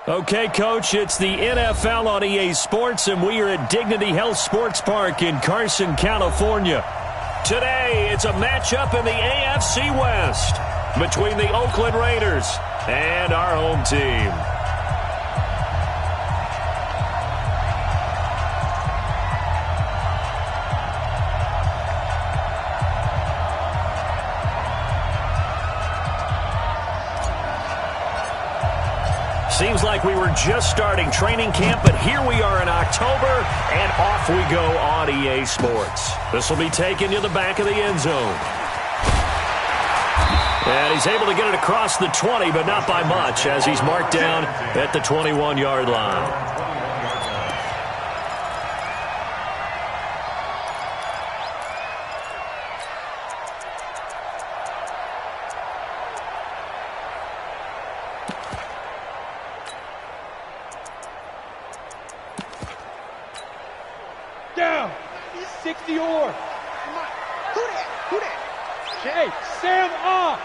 Okay, Coach, it's the NFL on EA Sports, and we are at Dignity Health Sports Park in Carson, California. Today, it's a matchup in the AFC West between the Oakland Raiders and our home team. Seems like we were just starting training camp, but here we are in October, and off we go on EA Sports. This will be taken to the back of the end zone. And he's able to get it across the 20, but not by much, as he's marked down at the 21-yard line. Down. 60 or. Who that? Jay, Sam off.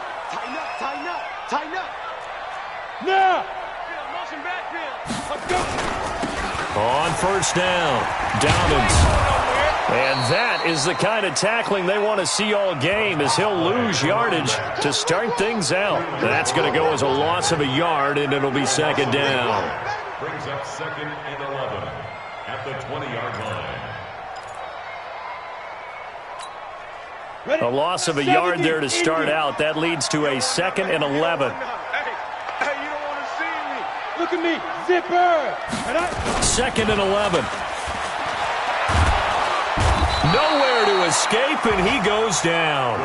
Tighten up. Now. Motion backfield. Let's go. On first down, Dobbins. And that is the kind of tackling they want to see all game, as he'll lose yardage to start things out. That's going to go as a loss of a yard, and it'll be second down. Brings up 2nd and 11 at the 20-yard line. A loss of a yard there to start out. That leads to a 2nd and 11. Hey, you don't want to see me. Look at me. Zipper. 2nd and 11. Nowhere to escape, and he goes down.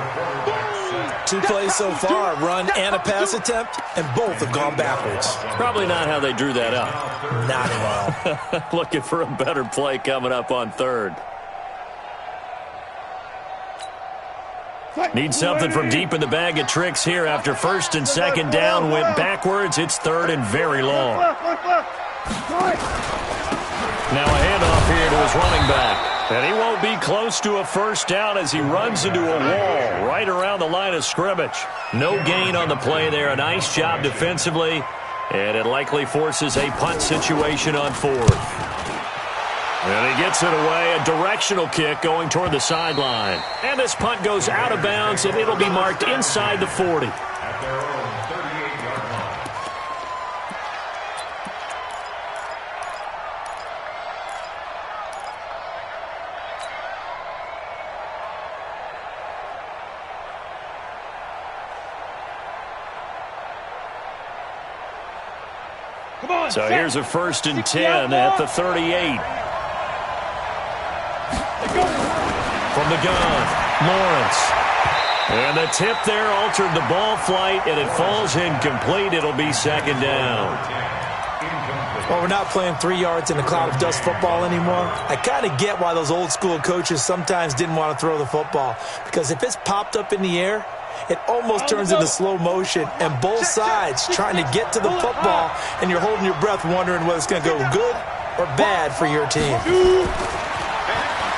2 plays so far, run and a pass attempt, and both have gone backwards. Probably not how they drew that up. Not well. Looking for a better play coming up on third. Need something from deep in the bag of tricks here after first and second down went backwards. It's third and very long. Now a handoff here to his running back. And he won't be close to a first down as he runs into a wall right around the line of scrimmage. No gain on the play there. A nice job defensively. And it likely forces a punt situation on fourth. And he gets it away, a directional kick going toward the sideline. And this punt goes out of bounds, and it'll be marked inside the 40. At their own 38-yard line. Come on. So here's a 1st and 10 at the 38. From the gun, Lawrence. And the tip there altered the ball flight, and it falls incomplete. It'll be second down. Well, we're not playing 3 yards in a cloud of dust football anymore. I kind of get why those old school coaches sometimes didn't want to throw the football, because if it's popped up in the air, it almost turns into slow motion, and both sides trying to get to the football, and you're holding your breath wondering whether it's going to go good or bad for your team.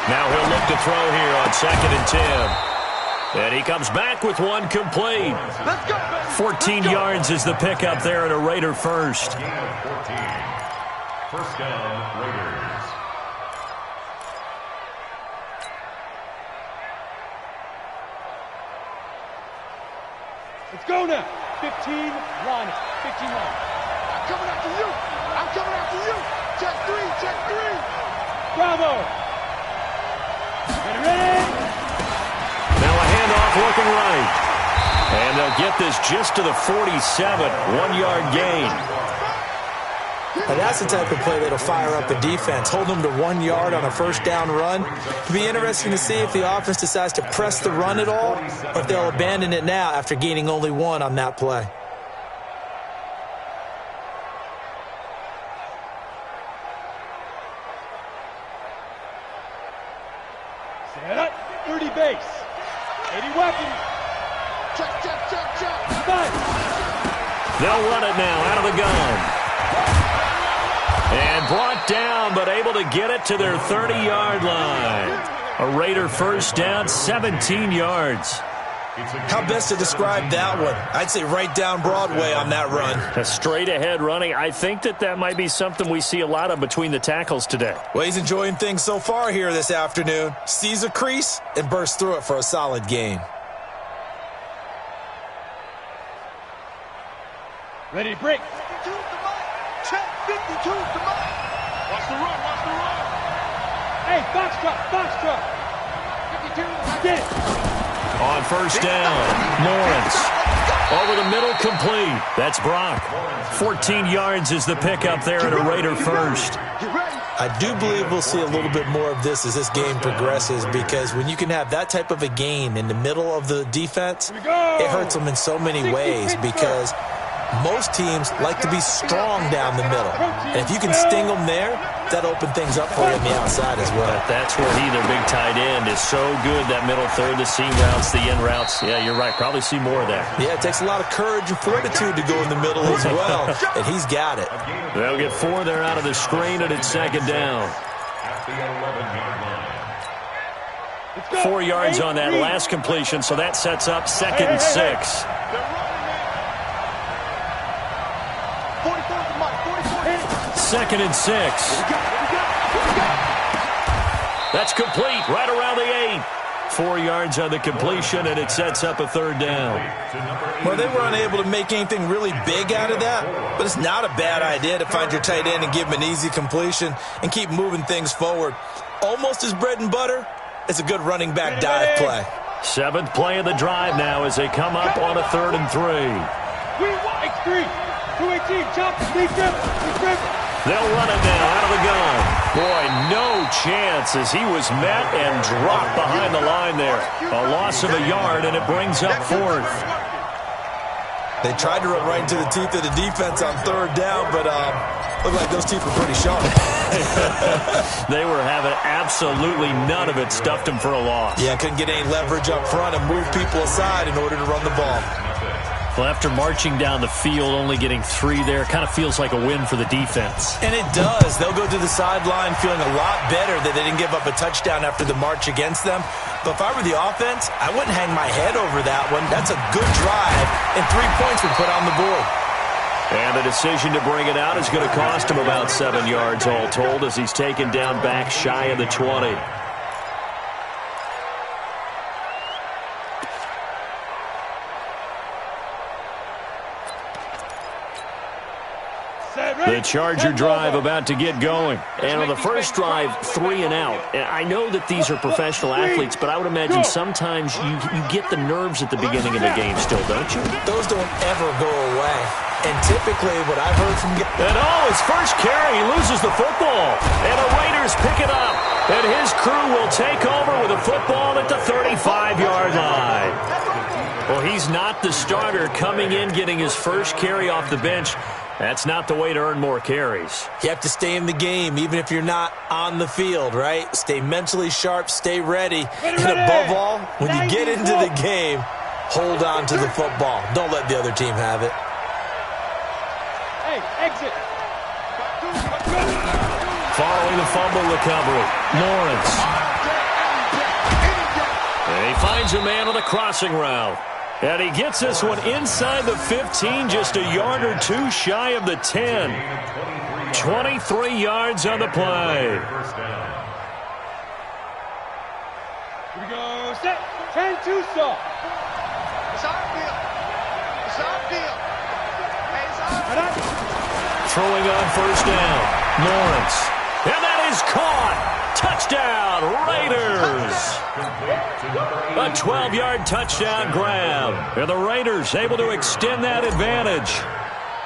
Now he'll look to throw here on 2nd and 10. And he comes back with one complete. 14 yards is the pickup there, and a Raider first. Gain of 14. First down, Raiders. Let's go now. 15 line. 15 line. I'm coming after you. Check three. Bravo. Ready. Now a handoff looking right. And they'll get this just to the 47. 1-yard gain. Now that's the type of play that'll fire up a defense. Hold them to 1 yard on a first down run. It'll be interesting to see if the offense decides to press the run at all, or if they'll abandon it now after gaining only 1 on that play. Set up. 30 base. 80 weapons. Check. Nice. They'll run it now out of the gun. And brought down, but able to get it to their 30-yard line. A Raider first down, 17 yards. How best to describe that one? I'd say right down Broadway on that run. A straight-ahead running. I think that might be something we see a lot of between the tackles today. Well, he's enjoying things so far here this afternoon. Sees a crease and bursts through it for a solid gain. Ready to break. 52 to Mike. Check 52 to Mike. Watch the run, watch the run. Hey, box truck. 52, get it. On first down, Lawrence. Over the middle, complete. That's Brock. 14 yards is the pickup there at a Raider first. I do believe we'll see a little bit more of this as this game progresses, because when you can have that type of a gain in the middle of the defense, it hurts them in so many ways, because most teams like to be strong down the middle. And if you can sting them there, that opens things up for you on the outside as well. But that's where their big tight end, is so good, that middle third, the seam routes, the in routes. Yeah, you're right. Probably see more of that. Yeah, it takes a lot of courage and fortitude to go in the middle as well, and he's got it. They'll get 4 there out of the screen, and it's second down. At the 11-yard line. 4 yards on that last completion, so that sets up second and 6. 44 to Mike. 44. Second and 6. That's complete, right around the 8. 4 yards on the completion, and it sets up a third down. Well, they were unable to make anything really big out of that, but it's not a bad idea to find your tight end and give him an easy completion and keep moving things forward. Almost as bread and butter is a good running back dive play. 7th play of the drive now as they come up on a 3rd and 3. X3. 218, chop, deep grip. They'll run it now out of the gun. Boy, no chance as he was met and dropped behind the line there. A loss of a yard, and it brings up 4th. They tried to run right into the teeth of the defense on 3rd down, but looked like those teeth were pretty sharp. They were having absolutely none of it. Stuffed them for a loss. Yeah, couldn't get any leverage up front and move people aside in order to run the ball. Well, after marching down the field, only getting 3 there, kind of feels like a win for the defense. And it does. They'll go to the sideline feeling a lot better that they didn't give up a touchdown after the march against them. But if I were the offense, I wouldn't hang my head over that one. That's a good drive, and 3 points were put on the board. And the decision to bring it out is going to cost him about 7 yards all told, as he's taken down back shy of the 20. The Charger drive about to get going. And on the first drive, 3 and out. And I know that these are professional athletes, but I would imagine sometimes you get the nerves at the beginning of the game still, don't you? Those don't ever go away. And typically what I've heard from... And his first carry, he loses the football. And the Raiders pick it up. And his crew will take over with a football at the 35-yard line. Well, he's not the starter coming in, getting his first carry off the bench. That's not the way to earn more carries. You have to stay in the game, even if you're not on the field, right? Stay mentally sharp, stay ready. And above all, when you get into the game, hold on to the football. Don't let the other team have it. Hey, exit. Following the fumble recovery, Lawrence. And he finds a man on the crossing route. And he gets this one inside the 15, just a yard or 2 shy of the 10. 23 yards on the play. Here we go. Set. 10-2 stop. It's our deal. It's our deal. Hey, it's our deal. Throwing on first down, Lawrence. And that is caught. Touchdown, Raiders. A 12-yard touchdown grab. And the Raiders able to extend that advantage.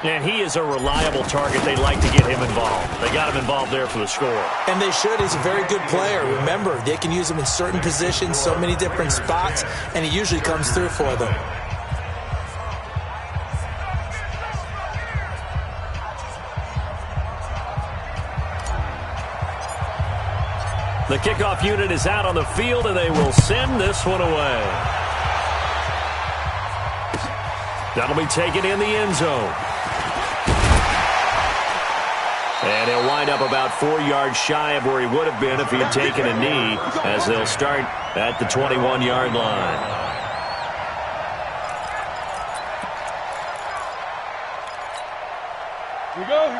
And he is a reliable target. They like to get him involved. They got him involved there for the score. And they should. He's a very good player. Remember, they can use him in certain positions, so many different spots, and he usually comes through for them. The kickoff unit is out on the field, and they will send this one away. That'll be taken in the end zone. And he'll wind up about 4 yards shy of where he would have been if he had taken a knee, as they'll start at the 21-yard line.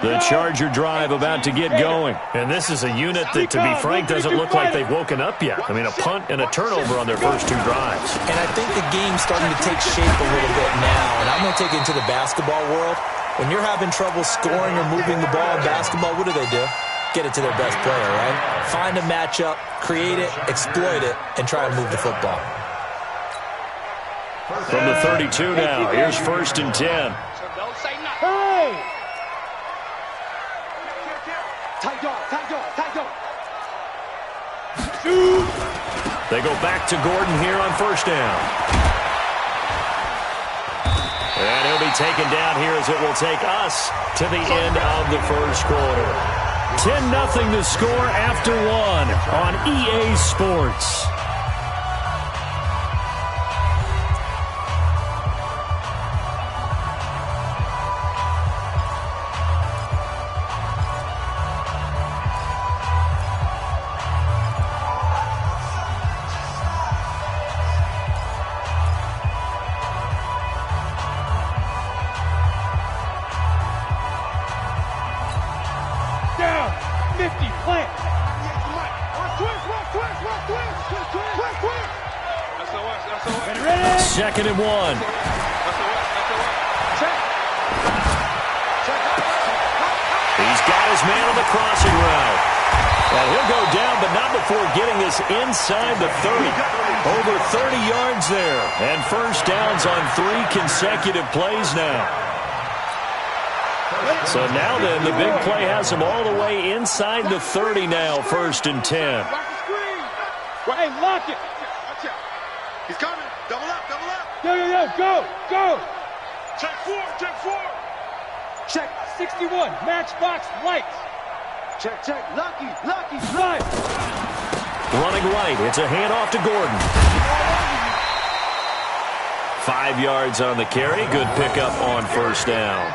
The Charger drive about to get going. And this is a unit that, to be frank, doesn't look like they've woken up yet. I mean, a punt and a turnover on their first 2 drives. And I think the game's starting to take shape a little bit now. And I'm going to take it into the basketball world. When you're having trouble scoring or moving the ball in basketball, what do? Get it to their best player, right? Find a matchup, create it, exploit it, and try to move the football. From the 32 now, here's 1st and 10. Hey! Tight dog. Shoot! They go back to Gordon here on 1st down. And he'll be taken down here as it will take us to the end of the first quarter. 10-0 to score after 1 on EA Sports. Second and 1. He's got his man on the crossing route. And he'll go down, but not before getting this inside the 30. Over 30 yards there. And 1st downs on 3 consecutive plays now. So now then, the big play has him all the way inside the 30 now, 1st and 10. Hey, lock it. He's coming. Double up. Yo, go. Check 4. Check 61, matchbox lights. Check, lucky, right. Running right, it's a handoff to Gordon. 5 yards on the carry, good pickup on 1st down.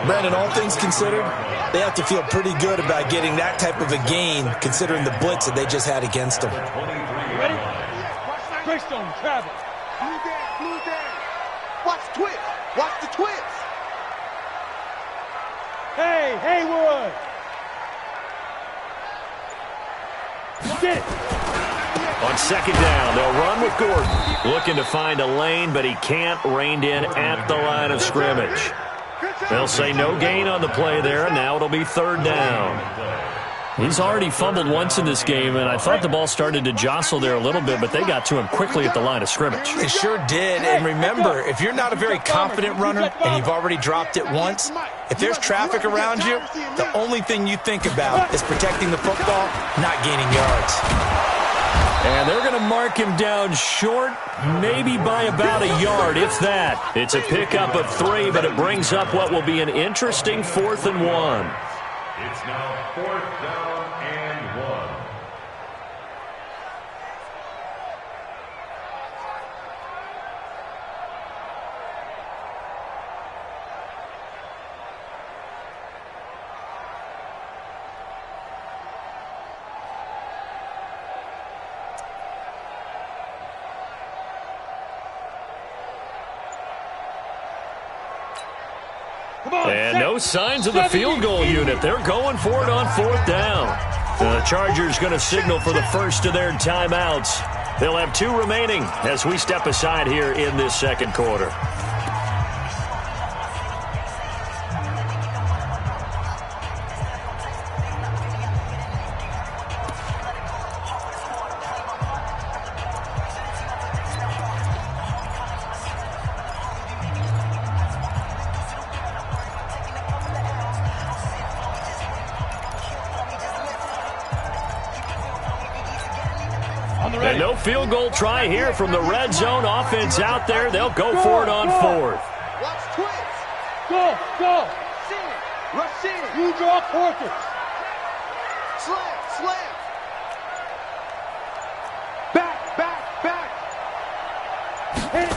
Brandon, all things considered, they have to feel pretty good about getting that type of a gain, considering the blitz that they just had against them. Ready? Greystone, travel. Blue down. Watch the twist. Hey, Haywood. Get it. On 2nd down, they'll run with Gordon. Looking to find a lane, but he can't, reined in at the line of scrimmage. They'll say no gain on the play there, and now it'll be 3rd down. He's already fumbled once in this game, and I thought the ball started to jostle there a little bit, but they got to him quickly at the line of scrimmage. They sure did, and remember, if you're not a very confident runner and you've already dropped it once, if there's traffic around you, the only thing you think about is protecting the football, not gaining yards. And they're going to mark him down short, maybe by about a yard, if that. It's a pickup of 3, but it brings up what will be an interesting 4th and 1. It's now 4th down and 1. And no signs of the field goal unit. They're going for it on 4th down. The Chargers going to signal for the first of their timeouts. They'll have 2 remaining as we step aside here in this 2nd quarter. And no field goal try here from the red zone. Offense out there. They'll go for it on 4th. Watch twist. Go. Rush in. You draw quarters. Slam. Back. Hit it.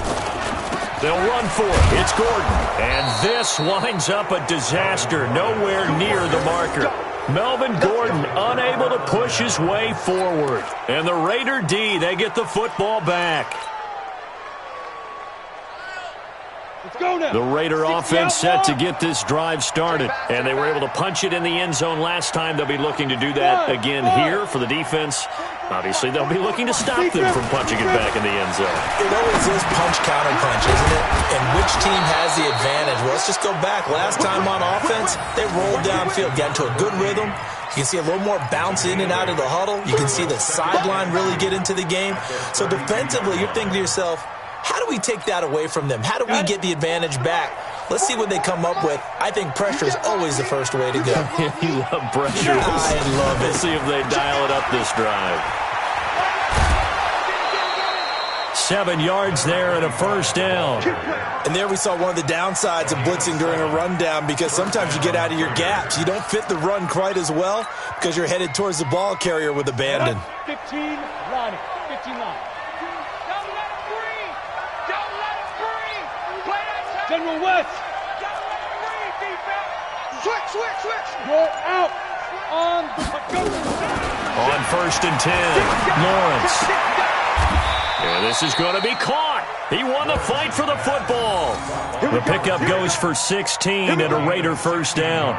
They'll run for it. It's Gordon. And this winds up a disaster. Nowhere near the marker. Melvin Gordon unable to push his way forward. And the Raider D, they get the football back. Let's go now. The Raider offense set to get this drive started. And they were able to punch it in the end zone last time. They'll be looking to do that again here for the defense. Obviously, they'll be looking to stop them from punching it back in the end zone. It always is punch-counter-punch, isn't it? And which team has the advantage? Well, let's just go back. Last time on offense, they rolled downfield, got into a good rhythm. You can see a little more bounce in and out of the huddle. You can see the sideline really get into the game. So defensively, you're thinking to yourself, how do we take that away from them? How do we get the advantage back? Let's see what they come up with. I think pressure is always the first way to go. You love pressure. I love it. Let's see if they dial it up this drive. 7 yards there and a first down. And there we saw one of the downsides of blitzing during a rundown, because sometimes you get out of your gaps. You don't fit the run quite as well because you're headed towards the ball carrier with abandon. 15 line. 15 line. Don't let him breathe. Don't let him breathe. Play that time. General West. Don't let him breathe, defense. Switch. You're out on the go. On 1st and 10, Lawrence. And this is going to be caught. He won the fight for the football. The pickup goes for 16 and a Raider first down.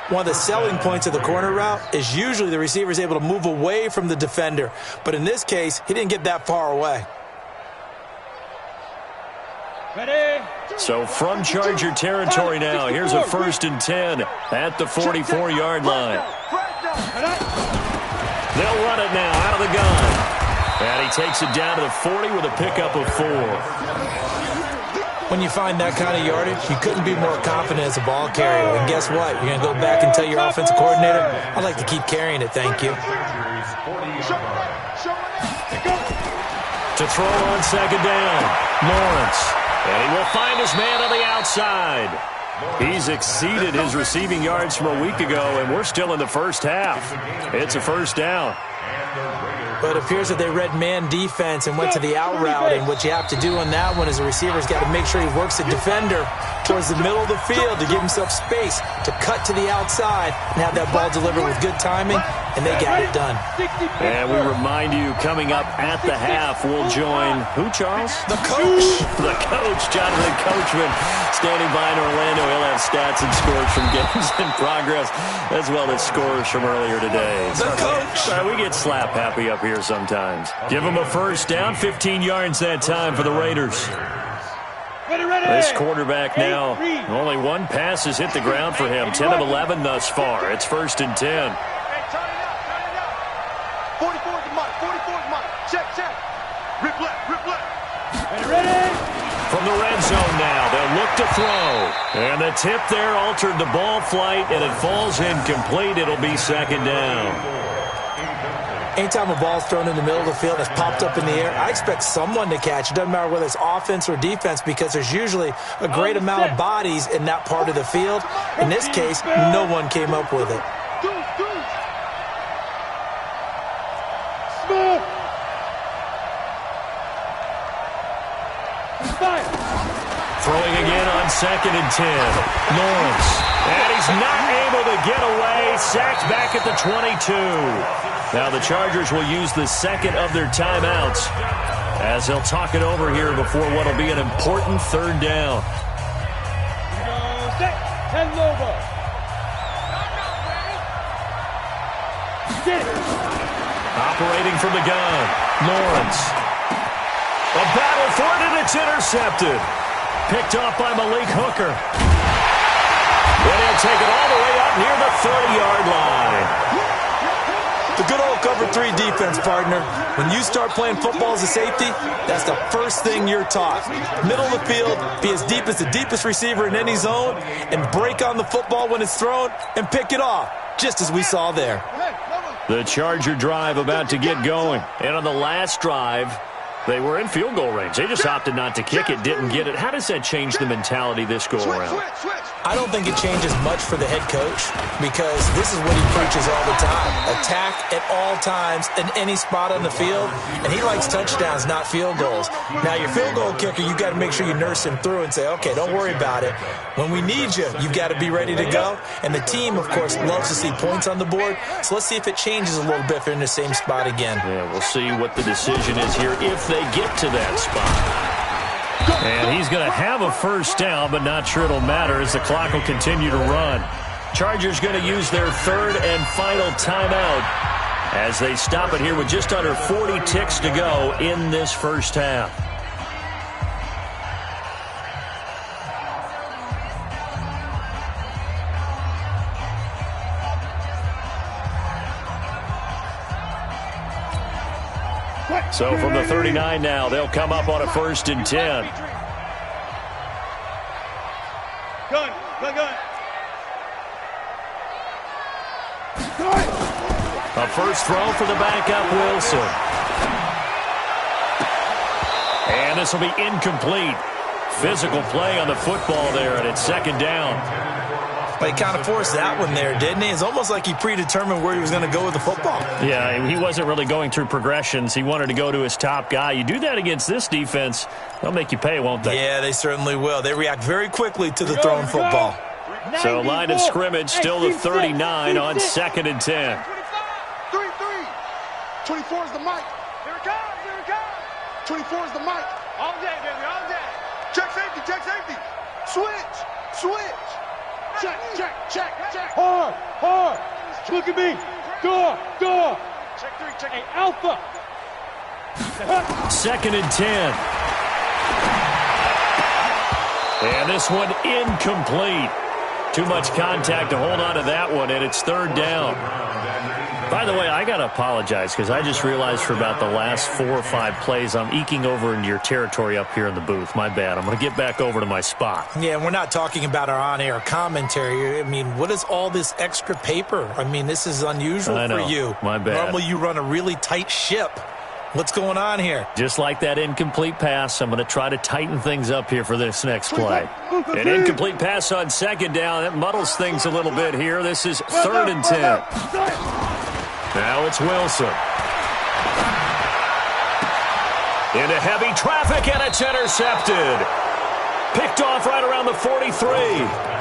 One of the selling points of the corner route is usually the receiver is able to move away from the defender. But in this case, he didn't get that far away. Ready. So from Charger territory now, here's a 1st and 10 at the 44-yard line. They'll run it now out of the gun. And he takes it down to the 40 with a pickup of 4. When you find that kind of yardage, you couldn't be more confident as a ball carrier. And guess what? You're going to go back and tell your offensive coordinator, I'd like to keep carrying it, thank you. To throw on 2nd down, Lawrence. And he will find his man on the outside. He's exceeded his receiving yards from a week ago, and we're still in the first half. It's a first down. But it appears that they read man defense and went to the out route, and what you have to do on that one is the receiver's got to make sure he works the defender towards the middle of the field to give himself space to cut to the outside and have that ball delivered with good timing, and they got it done. And we remind you, coming up at the half, we'll join who, Charles? The coach. The coach, Jonathan Coachman, standing by in Orlando. He'll have stats and scores from games in progress, as well as scores from earlier today. The coach. We get slap happy up here sometimes. Give him a first down, 15 yards that time for the Raiders. Ready. This quarterback now, only one pass has hit the ground for him. 10 of 11 thus far. It's 1st and 10. Hey, turn it up. 44 is mine. 44 is mine. Check. Rip left. Ready. From the red zone now, they'll look to throw. And the tip there altered the ball flight, and it falls incomplete. It'll be 2nd down. Anytime a ball's thrown in the middle of the field that's popped up in the air, I expect someone to catch. It doesn't matter whether it's offense or defense, because there's usually a great amount of bodies in that part of the field. In this case, no one came up with it. Smooth. Throwing again on 2nd and 10. Lawrence. And he's not able to get away. Sacked back at the 22. Now the Chargers will use the 2nd of their timeouts as they'll talk it over here before what will be an important 3rd down. Set. 10 logo. Get it. Operating from the gun. Lawrence. A battle for it, and it's intercepted. Picked off by Malik Hooker. And he'll take it all the way up near the 30-yard line. The good old cover 3 defense, partner. When you start playing football as a safety, that's the first thing you're taught. Middle of the field, be as deep as the deepest receiver in any zone, and break on the football when it's thrown and pick it off, just as we saw there. The Charger drive about to get going. And on the last drive, They were in field goal range. They just opted not to kick it, didn't get it. How does that change the mentality this go-around? I don't think it changes much for the head coach because this is what he preaches all the time. Attack at all times in any spot on the field, and he likes touchdowns, not field goals. Now, your field goal kicker, you got to make sure you nurse him through and say, okay, don't worry about it. When we need you, you've got to be ready to go. And the team, of course, loves to see points on the board. So let's see if it changes a little bit if they're in the same spot again. Yeah, we'll see what the decision is here if they get to that spot. And he's going to have a first down, but not sure it'll matter as the clock will continue to run. Chargers going to use their third and final timeout as they stop it here with just under 40 ticks to go in this first half. So from the 39 now, they'll come up on a 1st and 10. Gun. A first throw for the backup, Wilson. And this will be incomplete. Physical play on the football there, and it's 2nd down. But he kind of forced that one there, didn't he? It's almost like he predetermined where he was going to go with the football. Yeah, he wasn't really going through progressions. He wanted to go to his top guy. You do that against this defense, they'll make you pay, won't they? Yeah, they certainly will. They react very quickly to the thrown football. So line of scrimmage still the 39 on 2nd and 10. 3-3. 24 is the mic. Here it comes. 24 is the mic. All day, baby, all day. Check safety. Switch. Check. Hard. Look at me. Door. Check. Hey, Alpha. 2nd and 10. And this one incomplete. Too much contact to hold on to that one, and it's 3rd down. By the way, I got to apologize because I just realized for about the last 4 or 5 plays, I'm eking over into your territory up here in the booth. My bad. I'm going to get back over to my spot. Yeah, and we're not talking about our on-air commentary. I mean, what is all this extra paper? I mean, this is unusual for you. My bad. Normally you run a really tight ship. What's going on here? Just like that incomplete pass, I'm going to try to tighten things up here for this next play. An incomplete pass on 2nd down. That muddles things a little bit here. This is 3rd and 10. Now it's Wilson. Into heavy traffic, and it's intercepted. Picked off right around the 43.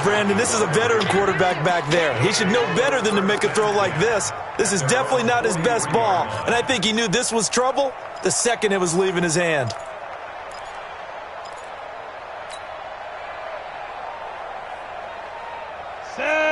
Brandon, this is a veteran quarterback back there. He should know better than to make a throw like this. This is definitely not his best ball, and I think he knew this was trouble the second it was leaving his hand.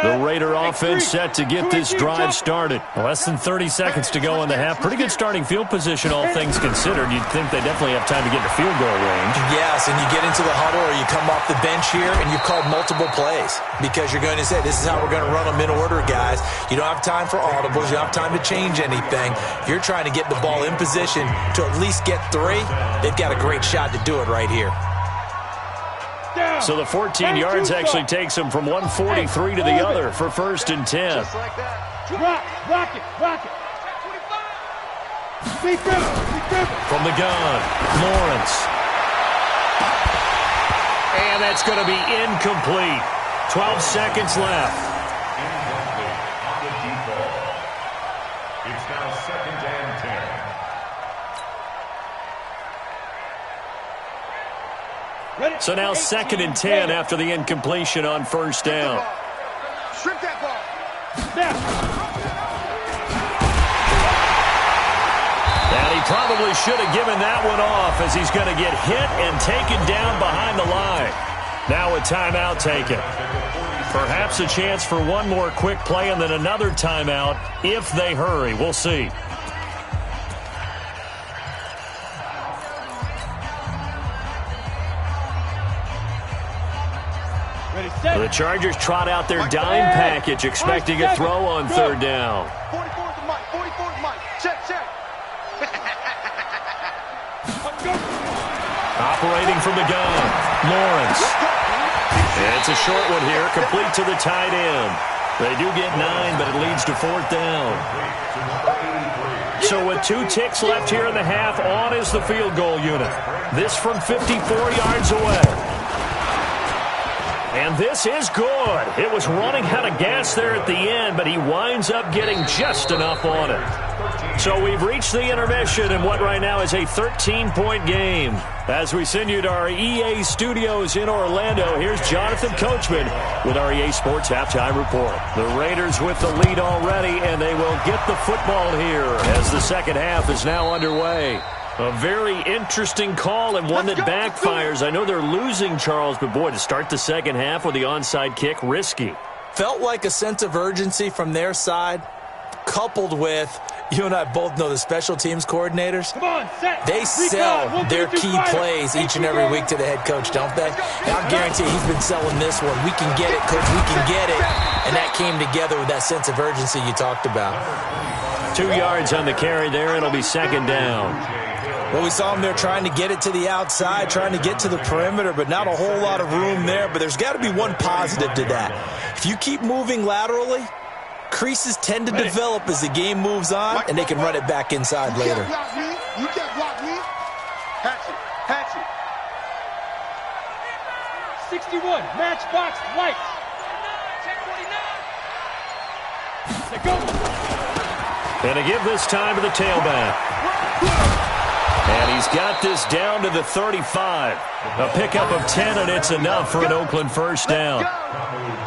The Raider offense set to get this drive started. Less than 30 seconds to go in the half. Pretty good starting field position, all things considered. You'd think they definitely have time to get to field goal range. Yes, and you get into the huddle or you come off the bench here and you've called multiple plays because you're going to say, this is how we're going to run them in order, guys. You don't have time for audibles. You don't have time to change anything. You're trying to get the ball in position to at least get 3. They've got a great shot to do it right here. So the 14 yards actually takes them from 143 to the other for 1st and 10. Just like that. Rock it. Be careful. From the gun, Lawrence. And that's going to be incomplete. 12 seconds left. Incomplete on the default. It's now 2nd and 10. So now 2nd and 10 after the incompletion on 1st down. Strip that ball. And he probably should have given that one off as he's going to get hit and taken down behind the line. Now a timeout taken. Perhaps a chance for one more quick play and then another timeout if they hurry. We'll see. The Chargers trot out their dime package, expecting a throw on 3rd down. 44 is the mic. 44 is the mic. Check. Operating from the gun, Lawrence. And it's a short one here, complete to the tight end. They do get 9, but it leads to 4th down. So with 2 ticks left here in the half, on is the field goal unit. This from 54 yards away. And this is good. It was running out of gas there at the end, but he winds up getting just enough on it. So we've reached the intermission in what right now is a 13-point game. As we send you to our EA studios in Orlando, here's Jonathan Coachman with our EA Sports Halftime Report. The Raiders with the lead already, and they will get the football here as the second half is now underway. A very interesting call and one that backfires. I know they're losing, Charles, but boy, to start the second half with the onside kick, risky. Felt like a sense of urgency from their side, coupled with, you and I both know the special teams coordinators. Come on, set. They sell their key plays each and every week to the head coach, don't they? And I'll guarantee he's been selling this one. We can get it, coach, we can get it. And that came together with that sense of urgency you talked about. 2 yards on the carry there. It'll be second down. Well, we saw him there trying to get it to the outside, trying to get to the perimeter, but not a whole lot of room there. But there's got to be one positive to that. If you keep moving laterally, creases tend to develop as the game moves on, and they can run it back inside later. You can't block me. Hatchet, hatchet. 61, matchbox lights. Check 49. Go. And to give this time to the tailback. And he's got this down to the 35. A pickup of 10, and it's enough for an Oakland first down.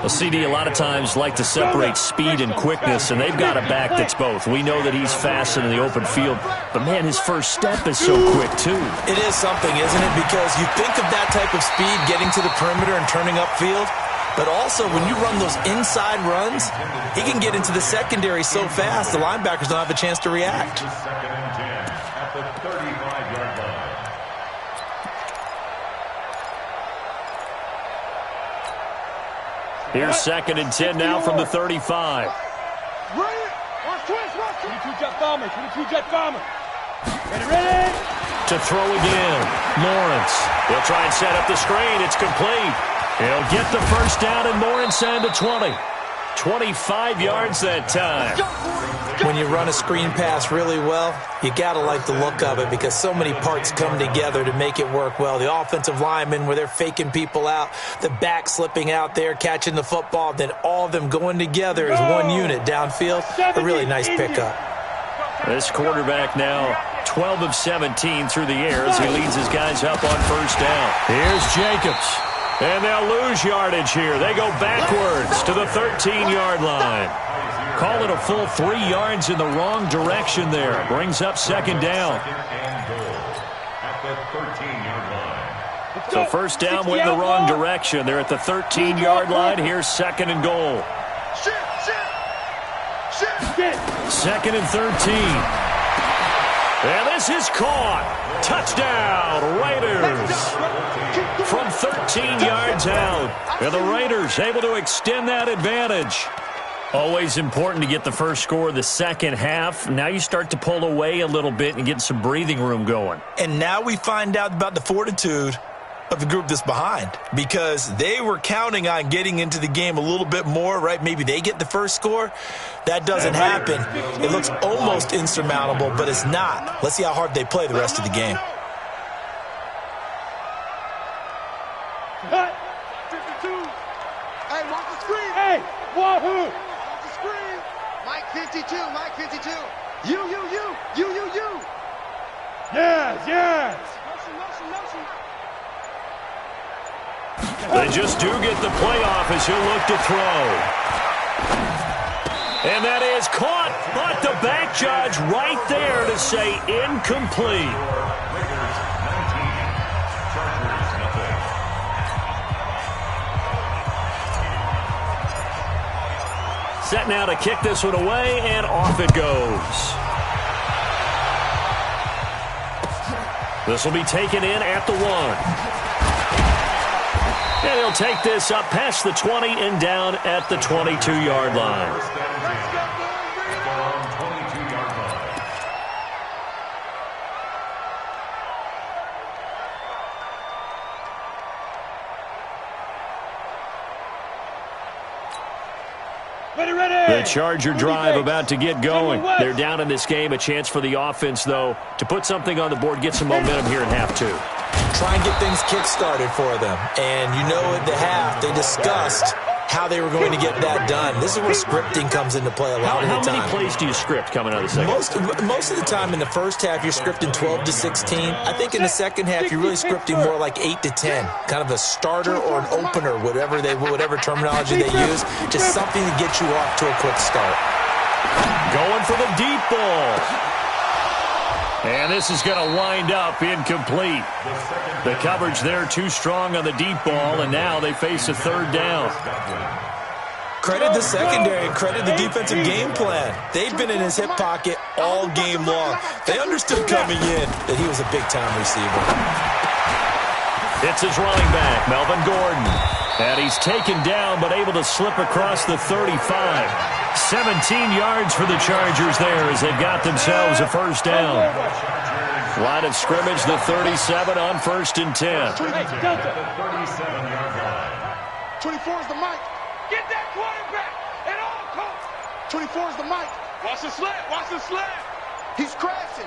A CD a lot of times like to separate speed and quickness, and they've got a back that's both. We know that he's fast in the open field, but, man, his first step is so quick, too. It is something, isn't it? Because you think of that type of speed getting to the perimeter and turning upfield, but also when you run those inside runs, he can get into the secondary so fast the linebackers don't have a chance to react. Second and 10 at the 35-yard line. Here's second and 10 now from the 35. Watch twist, watch twist. 22 jet bomber, 22 jet bomber. Ready, ready. To throw again, Lawrence. He'll try and set up the screen. It's complete. He'll get the first down, and Lawrence down to 20. 25 yards that time. When you run a screen pass really well, you got to like the look of it because so many parts come together to make it work well. The offensive linemen, where they're faking people out, the back slipping out there, catching the football, then all of them going together as one unit downfield. A really nice pickup. This quarterback now 12 of 17 through the air as he leads his guys up on first down. Here's Jacobs. And they'll lose yardage here. They go backwards to the 13-yard line. Call it a full 3 yards in the wrong direction there. Brings up second down. So first down went in the wrong direction. They're at the 13-yard line. Here's second and goal. Second and 13. And this is caught. Touchdown, Raiders. From 13 yards out. And the Raiders able to extend that advantage. Always important to get the first score of the second half. Now you start to pull away a little bit and get some breathing room going. And now we find out about the fortitude of the group that's behind, because they were counting on getting into the game a little bit more, right? Maybe they get the first score. That doesn't happen. It looks almost insurmountable, but it's not. Let's see how hard they play the rest of the game. Cut. 52. Hey, watch the screen. Hey, wahoo. Watch the screen. Mike 52, Mike 52. You. Yes. Motion. They just do get the playoff as he'll look to throw. And that is caught, but the back judge right there to say incomplete. Set now to kick this one away, and off it goes. This will be taken in at the 1. And he'll take this up past the 20 and down at the 22-yard line. The Charger drive about to get going. They're down in this game. A chance for the offense, though, to put something on the board, get some momentum here in half two. Try and get things kick-started for them. And you know at the half, they discussed how they were going to get that done. This is where scripting comes into play a lot of the time. How many plays do you script coming out of the second? Most of the time in the first half, you're scripting 12 to 16. I think in the second half, you're really scripting more like 8 to 10. Kind of a starter or an opener, whatever terminology they use. Just something to get you off to a quick start. Going for the deep ball. And this is going to wind up incomplete. The coverage there too strong on the deep ball, and now they face a third down. Credit the secondary and credit the defensive game plan. They've been in his hip pocket all game long. They understood coming in that he was a big-time receiver. It's his running back, Melvin Gordon. And he's taken down but able to slip across the 35. 17 yards for the Chargers there as they've got themselves a first down. Line of scrimmage, the 37 on 1st and 10. 24 is the mic. Get that quarterback at all costs. 24 is the mic. Watch the slant. Watch the slant. He's crashing.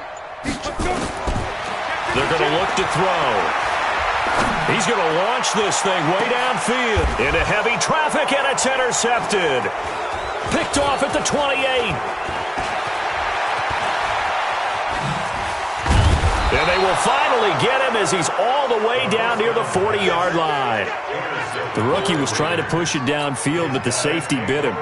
They're going to look to throw. He's going to launch this thing way downfield into heavy traffic, and it's intercepted. Picked off at the 28. And they will finally get him as he's all the way down near the 40-yard line. The rookie was trying to push it downfield, but the safety bit him.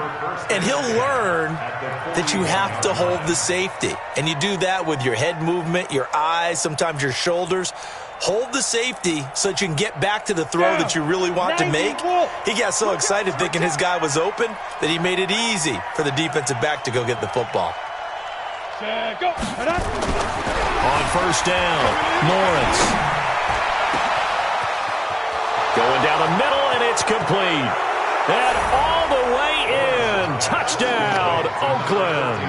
And he'll learn that you have to hold the safety. And you do that with your head movement, your eyes, sometimes your shoulders. Hold the safety so that you can get back to the throw that you really want to make. He got so excited thinking his guy was open that he made it easy for the defensive back to go get the football. On first down, Lawrence. Going down the middle, and it's complete. And all the way in. Touchdown, Oakland.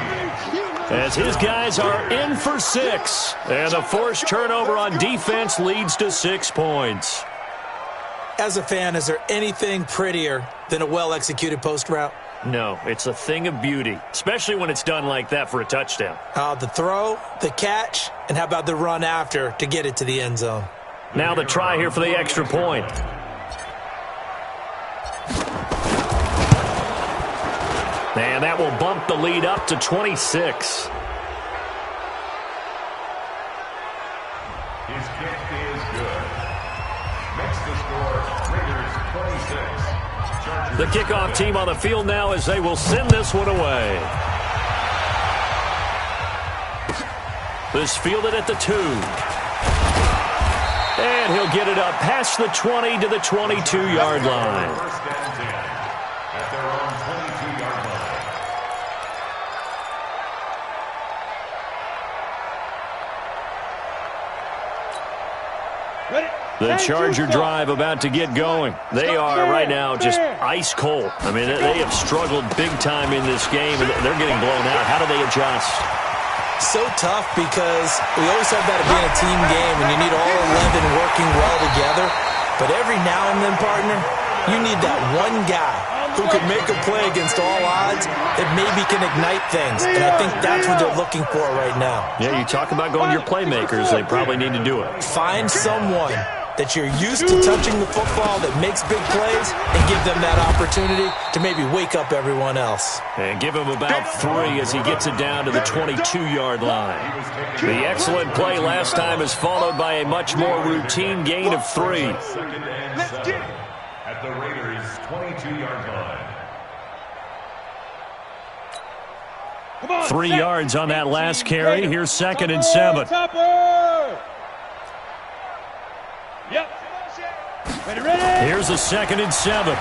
As his guys are in for 6. And the forced turnover on defense leads to 6 points. As a fan, is there anything prettier than a well-executed post route? No, it's a thing of beauty, especially when it's done like that for a touchdown. The throw, the catch, and how about the run after to get it to the end zone? Now the try here for the extra point. And that will bump the lead up to 26. His kick is good. Makes the score Raiders 26. The kickoff team on the field now as they will send this one away. This fielded at the 2. And he'll get it up past the 20 to the 22-yard line. First down 10 at their own 22-yard line. The Charger drive about to get going. They are right now just ice cold. I mean, they have struggled big time in this game, and they're getting blown out. How do they adjust? So tough because we always talk about it being a team game, and you need all 11 working well together. But every now and then, partner, you need that one guy who could make a play against all odds that maybe can ignite things. And I think that's what they're looking for right now. Yeah, you talk about going to your playmakers. They probably need to do it. Find someone that you're used to touching the football that makes big plays and give them that opportunity to maybe wake up everyone else. And give him about 3 as he gets it down to the 22-yard line. The excellent play last time is followed by a much more routine gain of 3. Let's get it. At the Raiders' 22-yard line. 3 yards on that last carry. Here's 2nd and 7. Yep. Ready. Here's a 2nd and 7.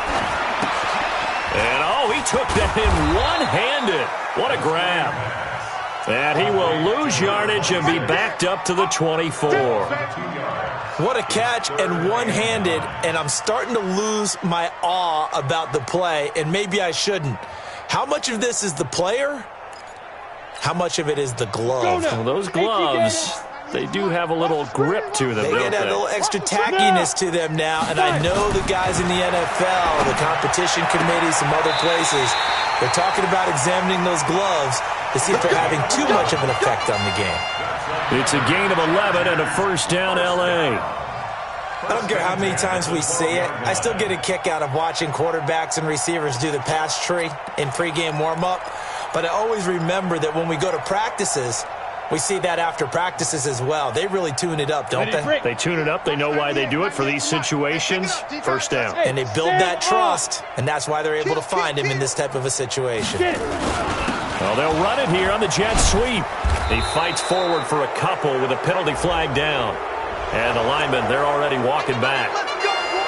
And, he took that in one-handed. What a grab. And he will lose yardage and be backed up to the 24. What a catch and one-handed, and I'm starting to lose my awe about the play, and maybe I shouldn't. How much of this is the player? How much of it is the glove? Well, those gloves, they do have a little grip to them, They don't get a little extra tackiness to them now, and I know the guys in the NFL, the competition committee, some other places, They're talking about examining those gloves to see if they're having too much of an effect on the game. It's a gain of 11 and a first down, L.A. I don't care how many times we see it. I still get a kick out of watching quarterbacks and receivers do the pass tree in pregame warm-up. But I always remember that when we go to practices, we see that after practices as well. They really tune it up, don't they? They tune it up. They know why they do it for these situations. First down. And they build that trust, and that's why they're able to find him in this type of a situation. Well, they'll run it here on the jet sweep. He fights forward for a couple with a penalty flag down. And the linemen, they're already walking back.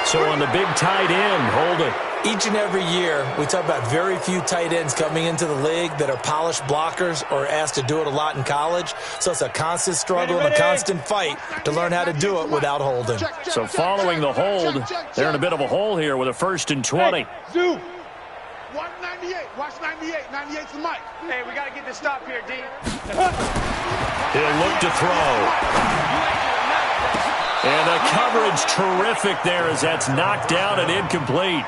So on the big tight end, hold it. Each and every year, we talk about very few tight ends coming into the league that are polished blockers or asked to do it a lot in college. So it's a constant struggle and a constant fight to learn how to do it without holding. So following the hold, they're in a bit of a hole here with a 1st and 20. Zoom. Watch 98. Watch 98. 98's the mic. Hey, we got to get this stop here, D. He'll look to throw. And the coverage terrific there as that's knocked down and incomplete.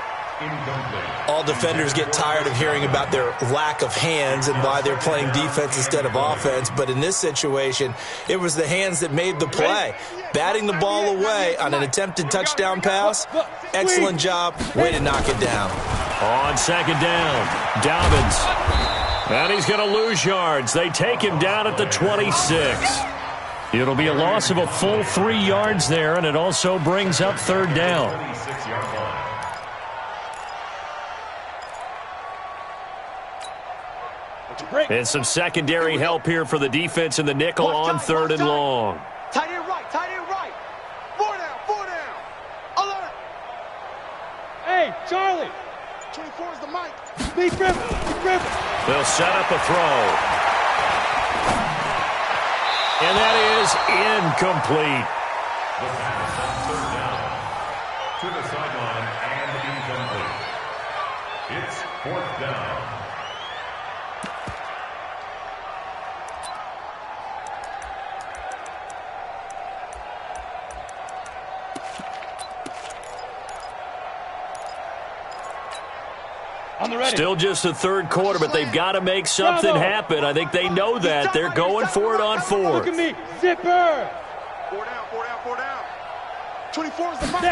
All defenders get tired of hearing about their lack of hands and why they're playing defense instead of offense. But in this situation, it was the hands that made the play. Batting the ball away on an attempted touchdown pass, excellent job. Way to knock it down. On 2nd down, Dobbins. And he's going to lose yards. They take him down at the 26. It'll be a loss of a full 3 yards there, and it also brings up 3rd down. And some secondary help here for the defense in the nickel on 3rd and long. Tight end right, tight end right. 4 down. Alert. Hey, Charlie. 24 is the mic. Lee Griffin. They'll set up a throw. And that is incomplete. The pass on 3rd down. To the sideline and incomplete. It's 4th down. Still just the 3rd quarter, but they've got to make something happen. I think they know that. They're going for it on 4th. Look at me. Zipper. 4 down. 24 is the mic.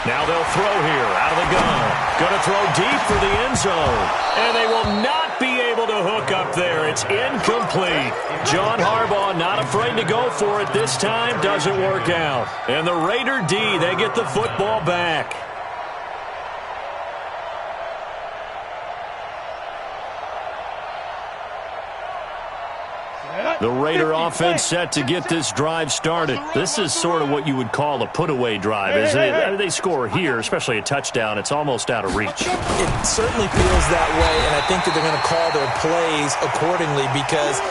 Now they'll throw here out of the gun. Going to throw deep for the end zone. And they will not be able to hook up there. It's incomplete. John Harbaugh not afraid to go for it this time. Doesn't work out. And the Raider D, they get the football back. The Raider offense set to get this drive started. This is sort of what you would call a put-away drive, isn't it? They score here, especially a touchdown. It's almost out of reach. It certainly feels that way, and I think that they're going to call their plays accordingly because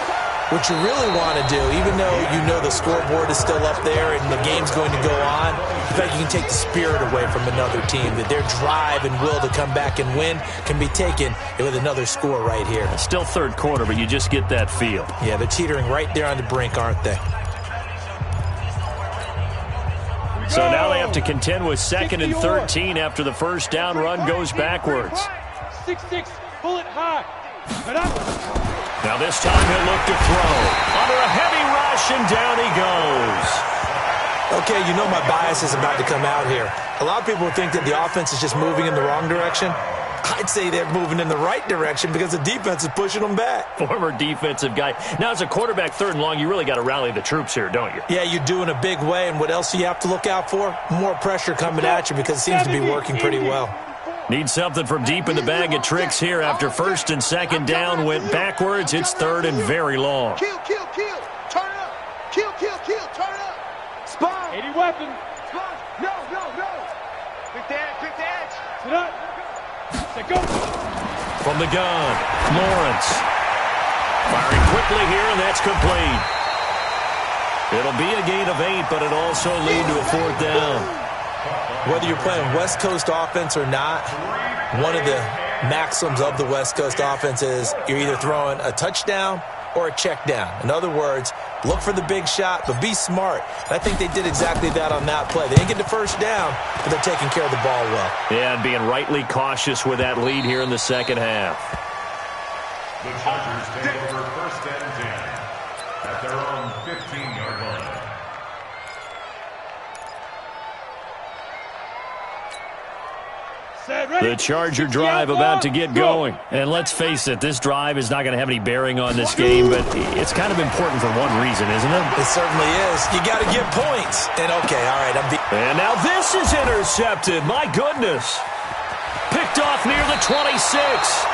what you really want to do, even though you know the scoreboard is still up there and the game's going to go on, in fact, you can take the spirit away from another team, that their drive and will to come back and win can be taken with another score right here. It's still 3rd quarter, but you just get that feel. Yeah, they're teetering right there on the brink, aren't they? So now they have to contend with 2nd and 13 after the 1st down run goes backwards. 6-6, pull it high. Now this time he'll look to throw. Under a heavy rush, and down he goes. Okay, you know my bias is about to come out here. A lot of people think that the offense is just moving in the wrong direction. I'd say they're moving in the right direction because the defense is pushing them back. Former defensive guy. Now, as a quarterback 3rd and long, you really got to rally the troops here, don't you? Yeah, you do in a big way. And what else do you have to look out for? More pressure coming at you because it seems to be working pretty well. Need something from deep in the bag of tricks here after 1st and 2nd down went backwards. It's 3rd and very long. Kill. Turn it up. Kill. Turn it up. Spine. 80 weapon. Spine. No. Quick the edge. Sit up. Set go. From the gun, Lawrence. Firing quickly here, and that's complete. It'll be a gain of 8, but it'll also lead to a 4th down. Whether you're playing West Coast offense or not, one of the maxims of the West Coast offense is you're either throwing a touchdown or a check down. In other words, look for the big shot, but be smart. And I think they did exactly that on that play. They didn't get the first down, but they're taking care of the ball well. Yeah, and being rightly cautious with that lead here in the second half. The Chargers take over first and 10 at their own 15-yard line. The Charger drive about to get going. And let's face it, this drive is not going to have any bearing on this game, but it's kind of important for one reason, isn't it? It certainly is. You got to get points. And okay, all right. And now this is intercepted. My goodness. Picked off near the 26.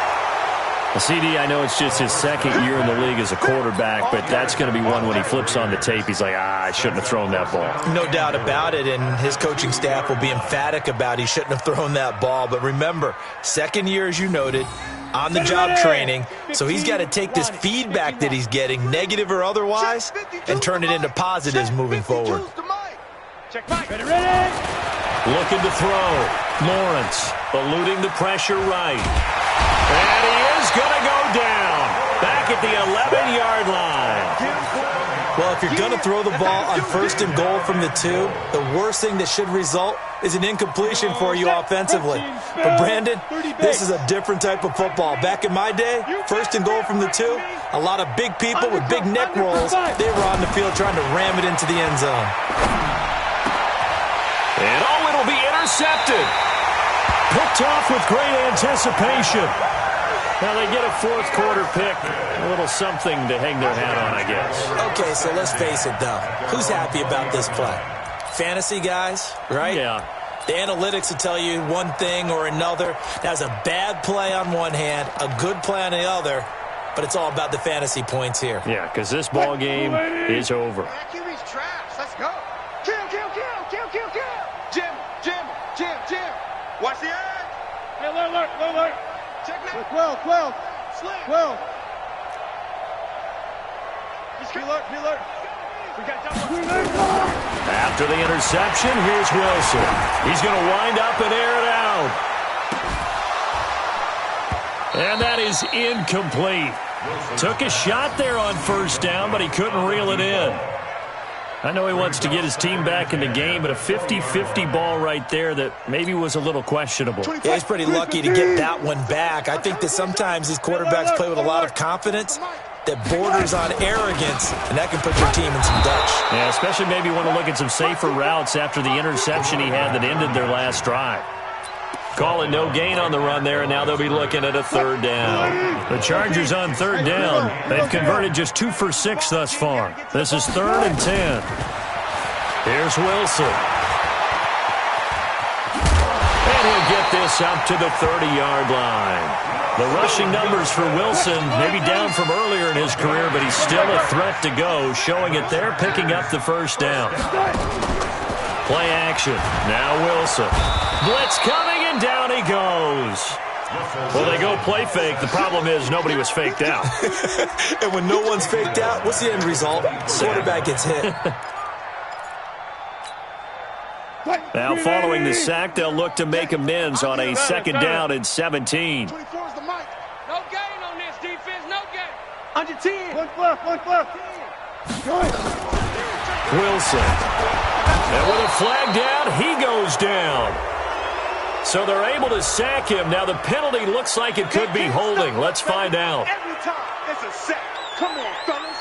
CD, I know it's just his second year in the league as a quarterback, but that's going to be one when he flips on the tape. He's like, I shouldn't have thrown that ball. No doubt about it, and his coaching staff will be emphatic about he shouldn't have thrown that ball. But remember, second year, as you noted, on-the-job training, so he's got to take this feedback that he's getting, negative or otherwise, and turn it into positives moving forward. Looking to throw. Lawrence eluding the pressure right. And he is going to go down. Back at the 11-yard line. Well, if you're going to throw the ball on first and goal from the 2, the worst thing that should result is an incompletion for you offensively. But, Brandon, this is a different type of football. Back in my day, first and goal from the 2, a lot of big people with big neck rolls, they were on the field trying to ram it into the end zone. And, it'll be intercepted. Picked off with great anticipation. Now they get a fourth quarter pick. A little something to hang their hat on, I guess. Okay, so let's face it, though. Who's happy about this play? Fantasy guys, right? Yeah. The analytics will tell you one thing or another. That's a bad play on one hand, a good play on the other, but it's all about the fantasy points here. Yeah, because this ball game is over. QB's trash. Let's go. Kill, kill, kill, kill, kill, kill. Jim, Jim, Jim, Jim. Watch the end. Hey, alert, alert. Check now. 12. Slim. 12. Be alert. We got double. After the interception, here's Wilson. He's going to wind up and air it out. And that is incomplete. Took a shot there on first down, but he couldn't reel it in. I know he wants to get his team back in the game, but a 50-50 ball right there that maybe was a little questionable. Yeah, he's pretty lucky to get that one back. I think that sometimes these quarterbacks play with a lot of confidence that borders on arrogance, and that can put your team in some Dutch. Yeah, especially maybe want to look at some safer routes after the interception he had that ended their last drive. Call it no gain on the run there, and now they'll be looking at a third down. The Chargers on third down. They've converted just 2 for 6 thus far. This is 3rd and 10. Here's Wilson. And he'll get this up to the 30-yard line. The rushing numbers for Wilson maybe down from earlier in his career, but he's still a threat to go, showing it there, picking up the first down. Play action. Now Wilson. Blitz coming, and down he goes. Well, they go play fake. The problem is nobody was faked out. And when no one's faked out, what's the end result? Quarterback gets hit. Now, following the sack, they'll look to make amends on a 2nd down and 17. 24 is the mic. No gain on this defense, no gain. Under 10. One left. Wilson. And with a flag down, he goes down. So they're able to sack him. Now the penalty looks like it could be holding. Let's find out. Every time it's a sack. Come on, fellas.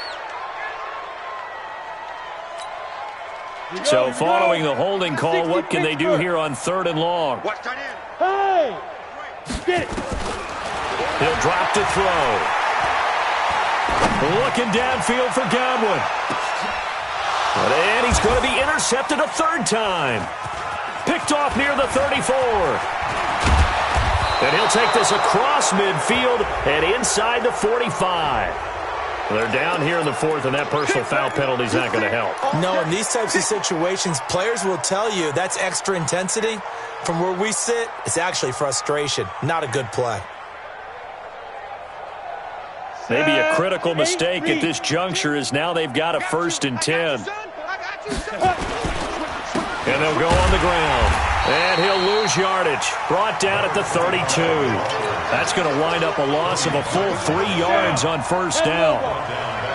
So following the holding call, what can they do here on 3rd and long? Watch tight end. Hey! Get it. He'll drop to throw. Looking downfield for Godwin. And he's going to be intercepted a 3rd time. Picked off near the 34. And he'll take this across midfield and inside the 45. They're down here in the 4th, and that personal foul penalty is not going to help. No, in these types of situations, players will tell you that's extra intensity. From where we sit, it's actually frustration. Not a good play. Maybe a critical mistake at this juncture is now they've got a 1st and 10. And they'll go on the ground. And he'll lose yardage. Brought down at the 32. That's going to wind up a loss of a full 3 yards on first down.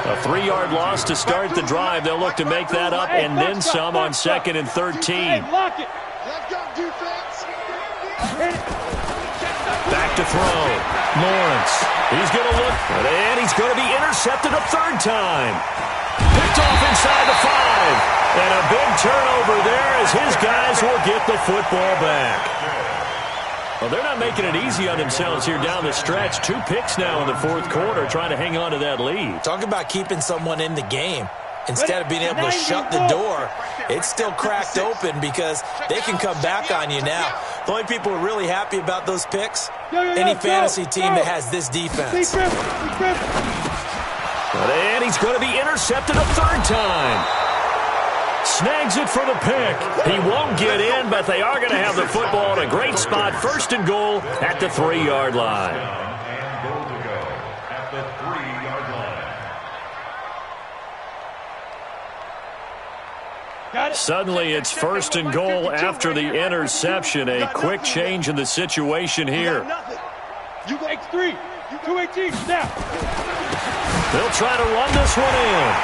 A 3-yard loss to start the drive. They'll look to make that up and then some on 2nd and 13. Lock it. Back to throw. Lawrence. He's going to look. And he's going to be intercepted a 3rd time. Picked off inside the 5. And a big turnover there as his guys will get the football back. Well, they're not making it easy on themselves here down the stretch. 2 picks now in the 4th quarter trying to hang on to that lead. Talk about keeping someone in the game. Instead of being able to shut the door, it's still cracked open because they can come back on you now. The only people who are really happy about those picks, any fantasy team that has this defense. And he's going to be intercepted a 3rd time. Snags it for the pick. He won't get in, but they are going to have the football in a great spot. 1st and goal at the 3-yard line. And goal to go at the 3-yard line. Suddenly it's 1st and goal after the interception. A quick change in the situation here. You go X3. 218. Snap. They'll try to run this one in.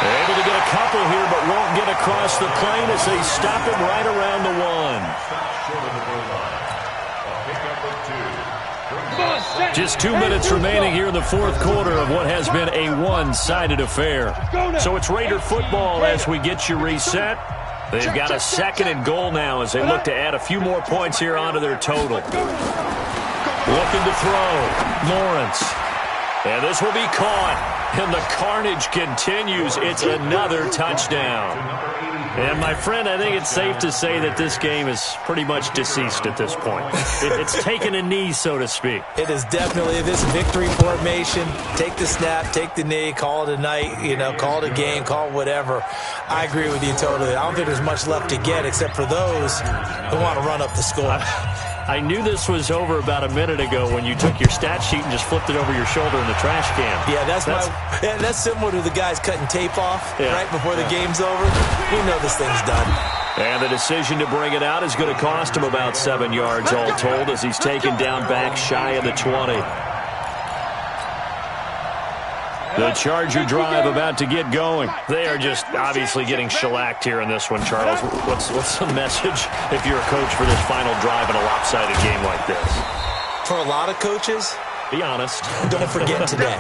Able to get a couple here, but won't get across the plane as they stop him right around the 1. Just 2 minutes remaining here in the 4th quarter of what has been a one-sided affair. So it's Raider football as we get you reset. They've got a 2nd and goal now as they look to add a few more points here onto their total. Looking to throw. Lawrence. And this will be caught. And the carnage continues. It's another touchdown. And, my friend, I think it's safe to say that this game is pretty much deceased at this point. It's taken a knee, so to speak. It is definitely this victory formation. Take the snap, take the knee, call it a night, call it a game, call it whatever. I agree with you totally. I don't think there's much left to get except for those who want to run up the score. I knew this was over about a minute ago when you took your stat sheet and just flipped it over your shoulder in the trash can. Yeah, that's similar to the guys cutting tape off right before the game's over. We know this thing's done. And the decision to bring it out is going to cost him about 7 yards all told as he's taken down back shy of the 20. The Charger drive about to get going. They are just obviously getting shellacked here in this one, Charles. What's the message if you're a coach for this final drive in a lopsided game like this? For a lot of coaches, be honest. Don't forget today.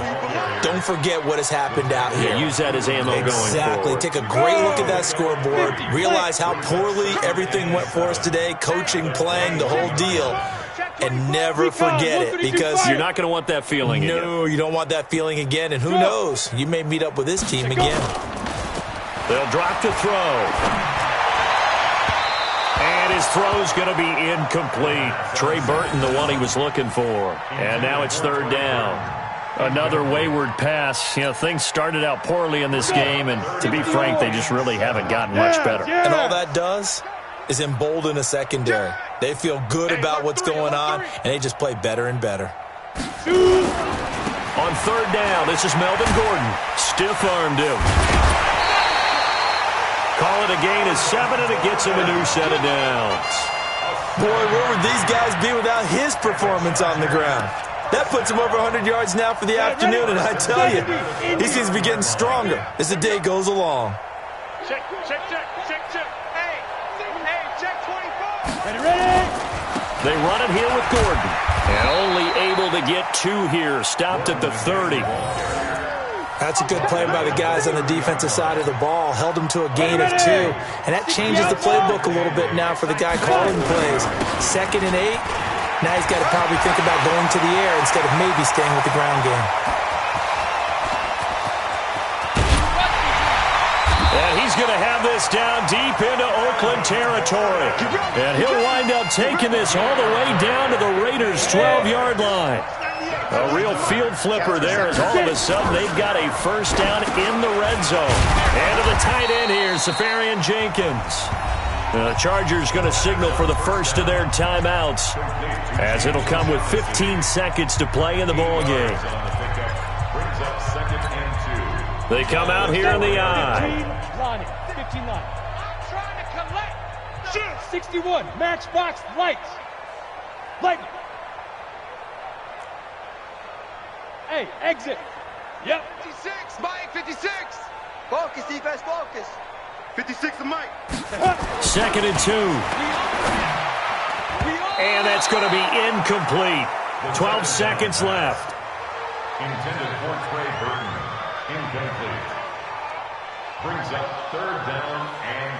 Don't forget what has happened out here. Use that as ammo going forward. Exactly. Take a great look at that scoreboard. Realize how poorly everything went for us today. Coaching, playing, the whole deal. And never forget it because you're not going to want that feeling again. No, you don't want that feeling again. And who knows? You may meet up with this team again. They'll drop to throw. And his throw's going to be incomplete. Trey Burton, the one he was looking for. And now it's 3rd down. Another wayward pass. Things started out poorly in this game, and to be frank, they just really haven't gotten much better. And all that does is embolden a secondary. They feel good about what's going on, and they just play better and better. On 3rd down, this is Melvin Gordon. Stiff-armed him. Call it a gain of 7, and it gets him a new set of downs. Boy, where would these guys be without his performance on the ground? That puts him over 100 yards now for the afternoon, and I tell you, he seems to be getting stronger as the day goes along. Check. Check 24. Ready. They run it here with Gordon. And only able to get 2 here. Stopped at the 30. That's a good play by the guys on the defensive side of the ball. Held them to a gain of 2. And that changes the playbook a little bit now for the guy calling plays. 2nd and 8. Now he's got to probably think about going to the air instead of maybe staying with the ground game. And he's going to have this down deep into Oakland territory. And he'll wind up taking this all the way down to the Raiders' 12-yard line. A real field flipper there as all of a sudden they've got a 1st down in the red zone. And to the tight end here, Safarian Jenkins. The Chargers going to signal for the first of their timeouts as it'll come with 15 seconds to play in the ball game. They come out here in the I. 61, matchbox lights. Lightning. Hey, exit. Yep. 56, Mike, 56. Focus, defense, focus. 56 to Mike. 2nd and 2. And that's going to be incomplete. 12 seconds left. Intended for Trey Burton. Incomplete. Brings up 3rd down and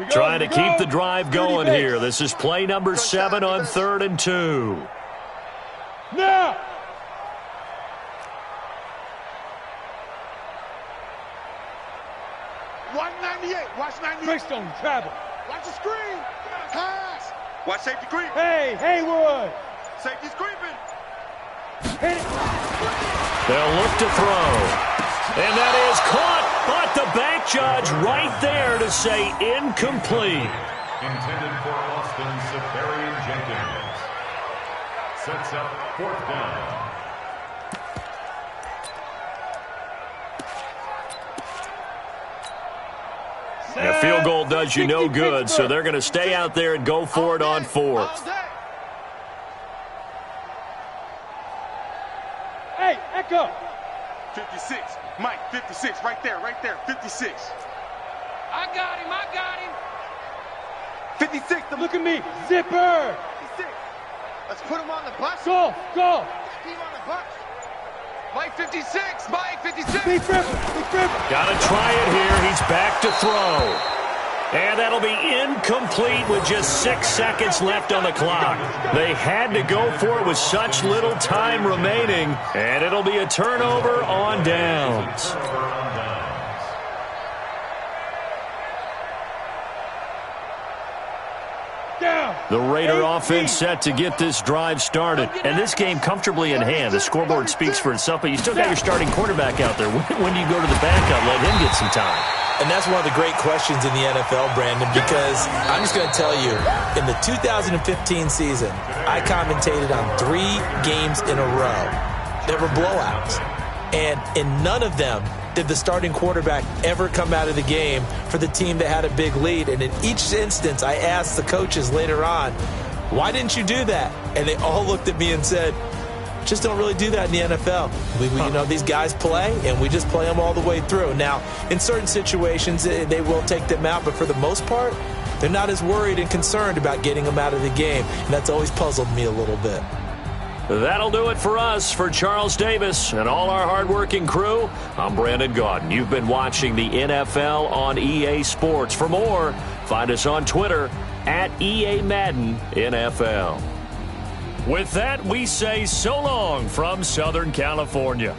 2. Trying to keep the drive going here. This is play number 7 on 3rd and 2. Now. Watch 98. Bristol, travel. Watch the screen. Pass. Watch safety creep. Hey, Haywood. Safety's creeping. Hit it. They'll look to throw. And that is caught, but the back judge right there to say incomplete. Intended for Austin Safarian Jenkins. Sets up 4th down. A field goal does you no good, so they're going to stay out there and go for it on 4th. Hey, Echo. 56. Mike, 56. Right there. 56. I got him. 56. Look at me. Zipper. 56. Let's put him on the bus. Go. Keep him on the bus. Mike, 56. Mike, 56. Big Ripper. Got to try it here. He's back to throw. And that'll be incomplete with just 6 seconds left on the clock. They had to go for it with such little time remaining, and it'll be a turnover on downs. The Raider offense set to get this drive started. And this game comfortably in hand. The scoreboard speaks for itself, but you still got your starting quarterback out there. When do you go to the backup, let him get some time? And that's one of the great questions in the NFL, Brandon, because I'm just going to tell you, in the 2015 season, I commentated on 3 games in a row that were blowouts. And in none of them did the starting quarterback ever come out of the game for the team that had a big lead. And in each instance, I asked the coaches later on, why didn't you do that? And they all looked at me and said, just don't really do that in the NFL. You know, these guys play, and we just play them all the way through. Now, in certain situations, they will take them out, but for the most part, they're not as worried and concerned about getting them out of the game. And that's always puzzled me a little bit. That'll do it for us. For Charles Davis and all our hardworking crew, I'm Brandon Gaudin. You've been watching the NFL on EA Sports. For more, find us on Twitter at EA Madden NFL. With that, we say so long from Southern California.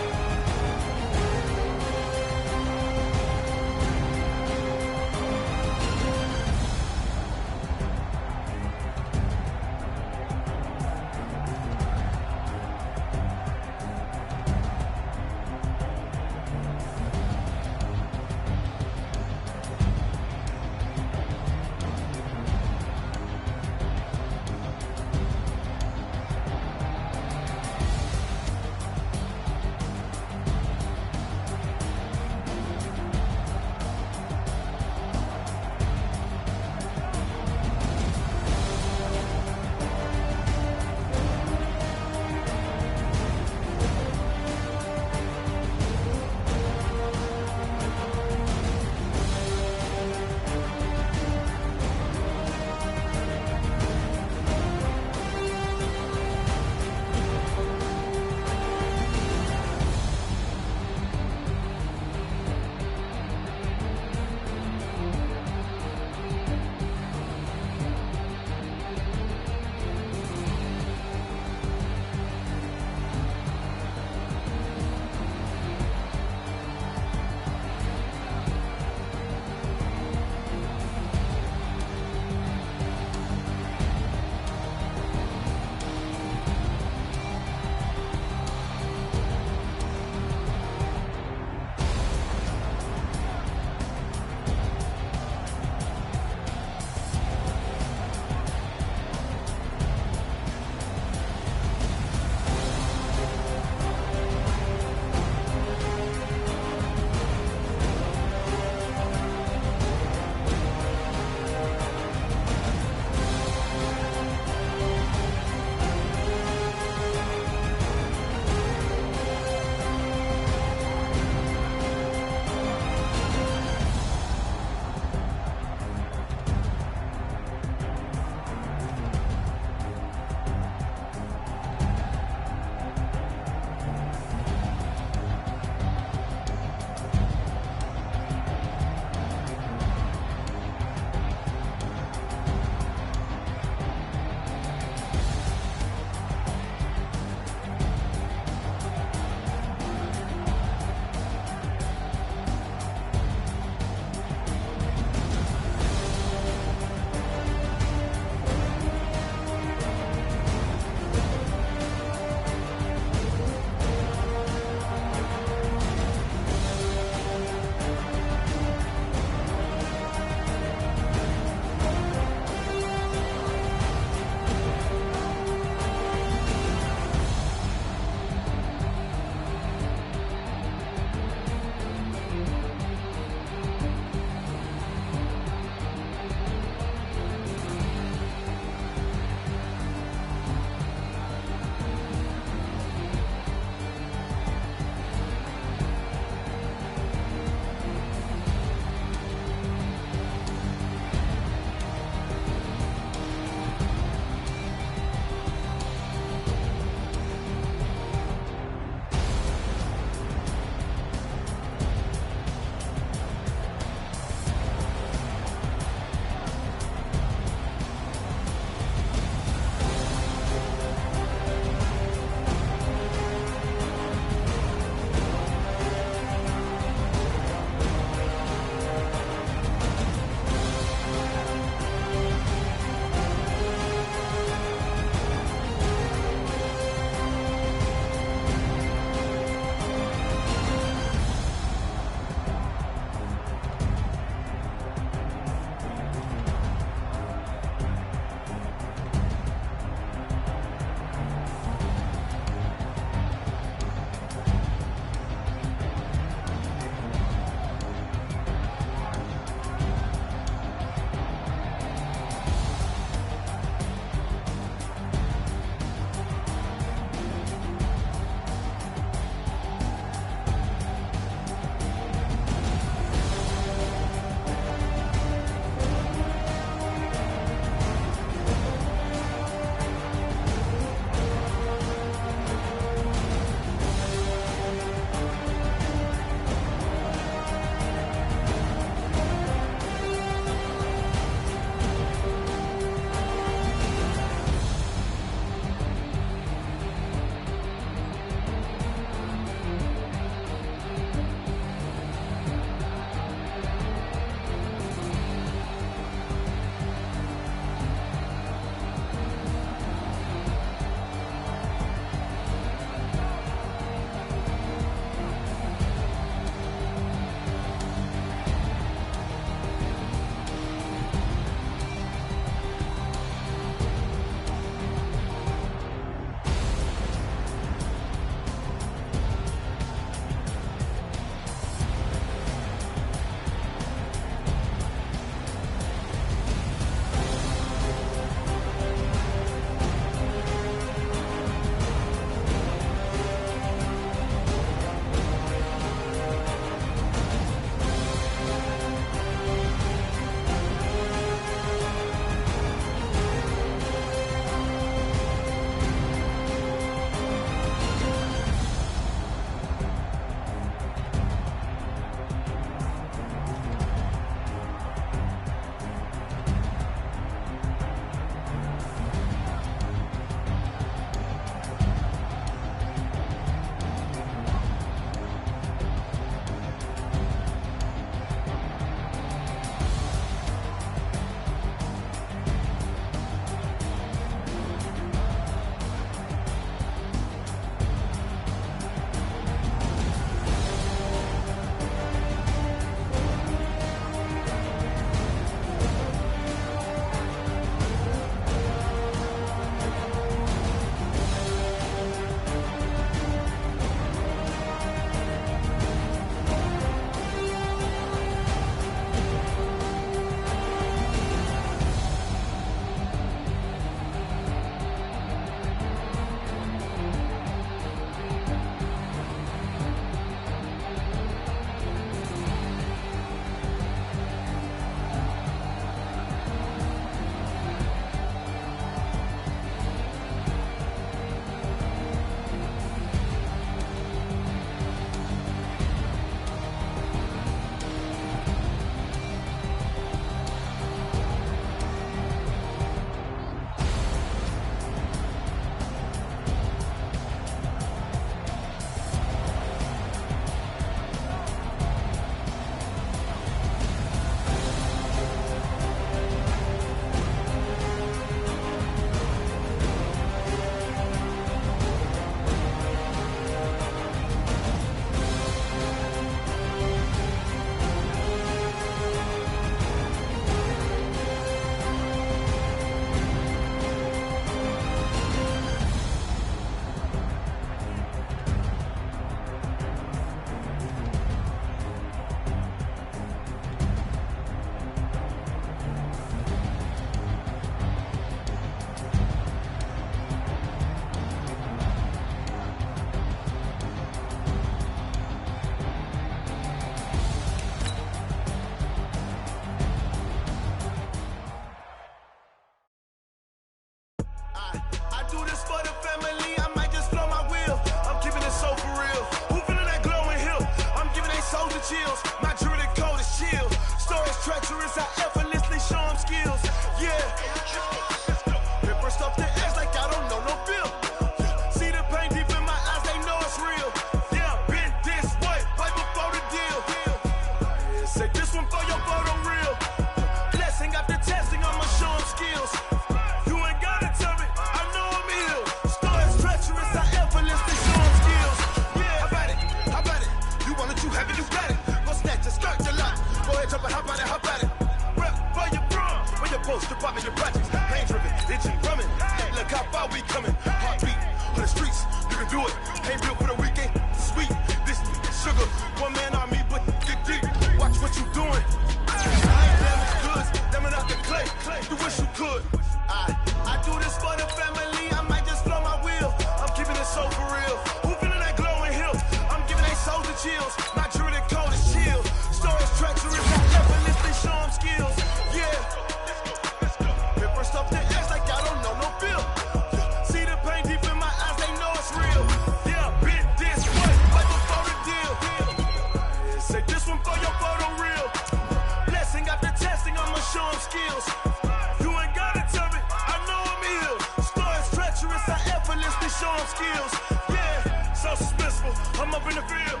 up in the field.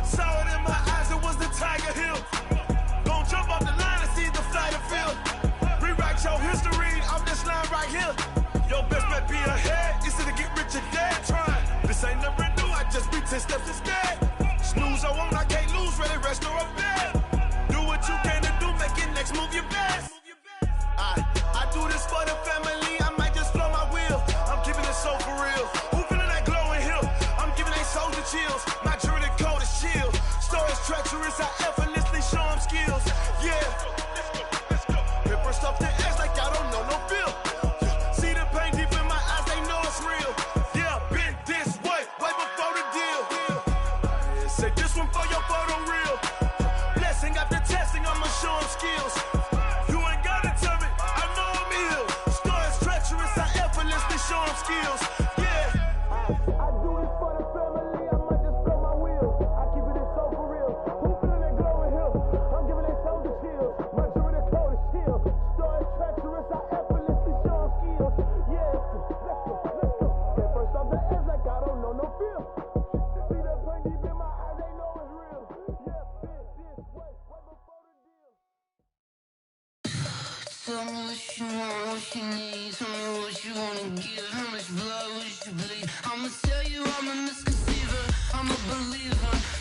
Saw it in my eyes, it was the Tiger Hill. Gon' jump off the line and see the flight of field. Rewrite your history off this line right here. Your best bet be ahead, instead of get rich or dead trying. This ain't never new, I just be 10 steps instead. Snooze, I won't, I can't lose, ready, rest or up bed. Do what you can to do, make it next move your best. I do this for the family, I might just flow my wheel. I'm keeping it so for real. Who feeling that glowing hill? I'm giving they soldier chills. My jewelry coat is chill. Stories treacherous, I effortlessly show them skills. Yeah. Paper stuff the edge like I don't know no feel. See the pain deep in my eyes, they know it's real. Yeah, been this way before the deal. Yeah, say this one for your photo real. Blessing after testing, I'ma show them skills. You ain't gotta tell me, I know I'm ill. Stories treacherous, I effortlessly show them skills. Yeah. I do this for the family, I might just blow my wheel. I keep it so for real. Who feeling that glowing hill? I'm giving they soldier chills. My jewelry coat is chill. Stories treacherous, I effortlessly show them skills. Yeah, let's go. At first off the edge like I don't know no feel. See that pain deep in my eyes, they know it's real. Yeah, been this way before the deal. Tell me what you want, what you need. Tell me what you wanna give. How much blood would you bleed? I'ma tell you I'm a misconceiver, I'm a believer.